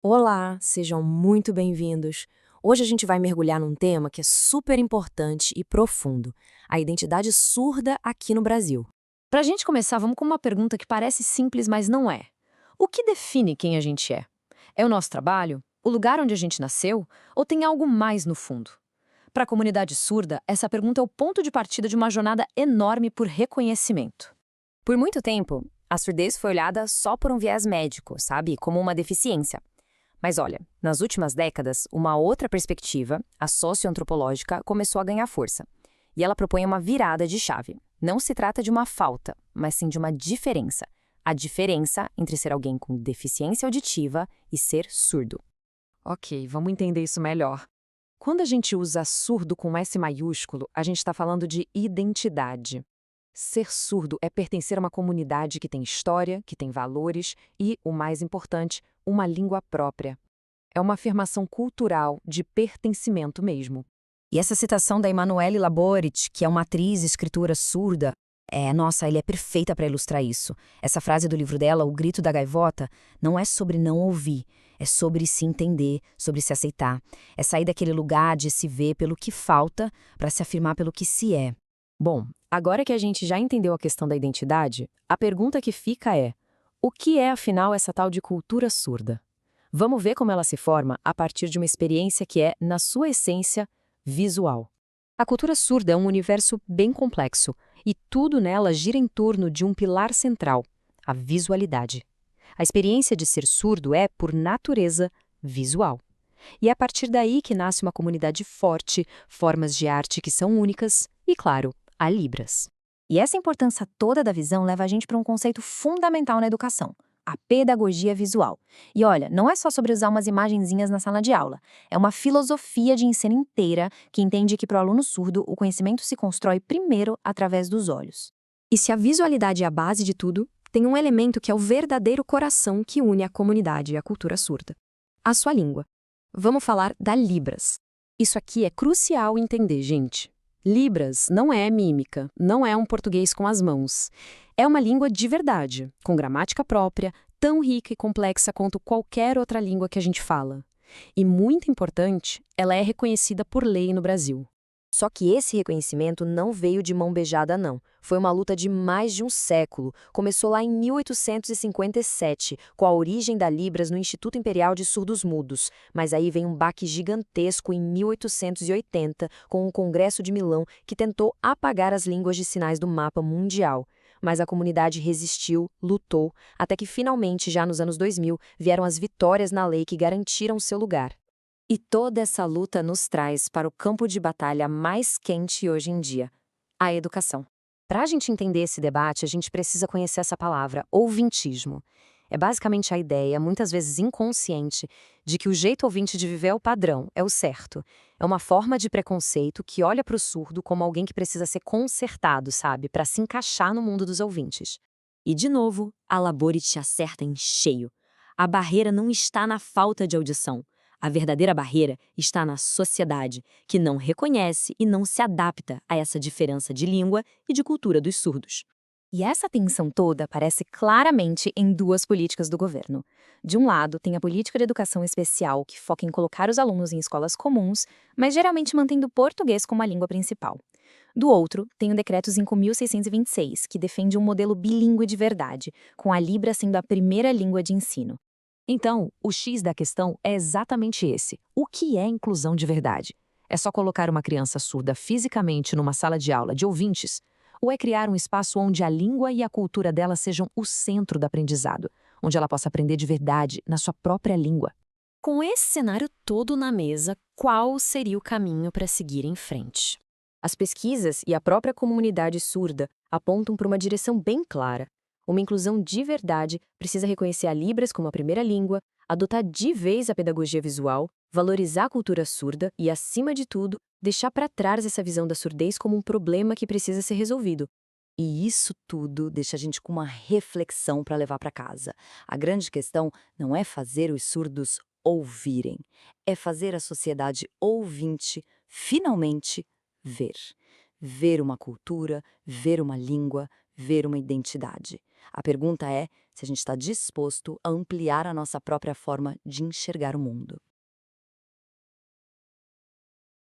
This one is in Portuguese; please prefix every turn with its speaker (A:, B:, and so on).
A: Olá, sejam muito bem-vindos. Hoje a gente vai mergulhar num tema que é super importante e profundo: a identidade surda aqui no Brasil.
B: Pra gente começar, vamos com uma pergunta que parece simples, mas não é. O que define quem a gente é? É o nosso trabalho? O lugar onde a gente nasceu? Ou tem algo mais no fundo? Para a comunidade surda, essa pergunta é o ponto de partida de uma jornada enorme por reconhecimento.
A: Por muito tempo, a surdez foi olhada só por um viés médico, sabe? Como uma deficiência. Mas olha, nas últimas décadas, uma outra perspectiva, a socioantropológica, começou a ganhar força. E ela propõe uma virada de chave. Não se trata de uma falta, mas sim de uma diferença. A diferença entre ser alguém com deficiência auditiva e ser surdo.
B: Ok, vamos entender isso melhor. Quando a gente usa surdo com S maiúsculo, a gente está falando de identidade. Ser surdo é pertencer a uma comunidade que tem história, que tem valores e, o mais importante, uma língua própria. É uma afirmação cultural de pertencimento mesmo.
A: E essa citação da Emanuele Laborit, que é uma atriz e escritora surda, nossa, ele é perfeita para ilustrar isso. Essa frase do livro dela, O Grito da Gaivota, não é sobre não ouvir, é sobre se entender, sobre se aceitar. É sair daquele lugar de se ver pelo que falta para se afirmar pelo que se é. Bom, agora que a gente já entendeu a questão da identidade, a pergunta que fica é: o que é afinal essa tal de cultura surda? Vamos ver como ela se forma a partir de uma experiência que é, na sua essência, visual. A cultura surda é um universo bem complexo e tudo nela gira em torno de um pilar central: a visualidade. A experiência de ser surdo é, por natureza, visual. E é a partir daí que nasce uma comunidade forte, formas de arte que são únicas e, claro, a Libras. E essa importância toda da visão leva a gente para um conceito fundamental na educação: a pedagogia visual. E olha, não é só sobre usar umas imagenzinhas na sala de aula. É uma filosofia de ensino inteira que entende que para o aluno surdo o conhecimento se constrói primeiro através dos olhos. E se a visualidade é a base de tudo, tem um elemento que é o verdadeiro coração que une a comunidade e a cultura surda: a sua língua. Vamos falar da Libras. Isso aqui é crucial entender, gente. Libras não é mímica, não é um português com as mãos. É uma língua de verdade, com gramática própria, tão rica e complexa quanto qualquer outra língua que a gente fala. E muito importante, ela é reconhecida por lei no Brasil. Só que esse reconhecimento não veio de mão beijada, não. Foi uma luta de mais de um século. Começou lá em 1857, com a origem da Libras no Instituto Imperial de Surdos Mudos. Mas aí vem um baque gigantesco em 1880, com o Congresso de Milão, que tentou apagar as línguas de sinais do mapa mundial. Mas a comunidade resistiu, lutou, até que finalmente, já nos anos 2000, vieram as vitórias na lei que garantiram seu lugar. E toda essa luta nos traz para o campo de batalha mais quente hoje em dia: a educação. Para a gente entender esse debate, a gente precisa conhecer essa palavra, ouvintismo. É basicamente a ideia, muitas vezes inconsciente, de que o jeito ouvinte de viver é o padrão, é o certo. É uma forma de preconceito que olha para o surdo como alguém que precisa ser consertado, sabe, para se encaixar no mundo dos ouvintes. E, de novo, a Labore te acerta em cheio. A barreira não está na falta de audição. A verdadeira barreira está na sociedade, que não reconhece e não se adapta a essa diferença de língua e de cultura dos surdos. E essa tensão toda aparece claramente em duas políticas do governo. De um lado, tem a política de educação especial, que foca em colocar os alunos em escolas comuns, mas geralmente mantendo o português como a língua principal. Do outro, tem o Decreto 5.626, que defende um modelo bilíngue de verdade, com a Libra sendo a primeira língua de ensino. Então, o X da questão é exatamente esse: o que é inclusão de verdade? É só colocar uma criança surda fisicamente numa sala de aula de ouvintes? Ou é criar um espaço onde a língua e a cultura dela sejam o centro do aprendizado, onde ela possa aprender de verdade na sua própria língua? Com esse cenário todo na mesa, qual seria o caminho para seguir em frente? As pesquisas e a própria comunidade surda apontam para uma direção bem clara. Uma inclusão de verdade precisa reconhecer a Libras como a primeira língua, adotar de vez a pedagogia visual, valorizar a cultura surda e, acima de tudo, deixar para trás essa visão da surdez como um problema que precisa ser resolvido. E isso tudo deixa a gente com uma reflexão para levar para casa. A grande questão não é fazer os surdos ouvirem, é fazer a sociedade ouvinte finalmente ver. Ver uma cultura, ver uma língua, ver uma identidade. A pergunta é se a gente está disposto a ampliar a nossa própria forma de enxergar o mundo.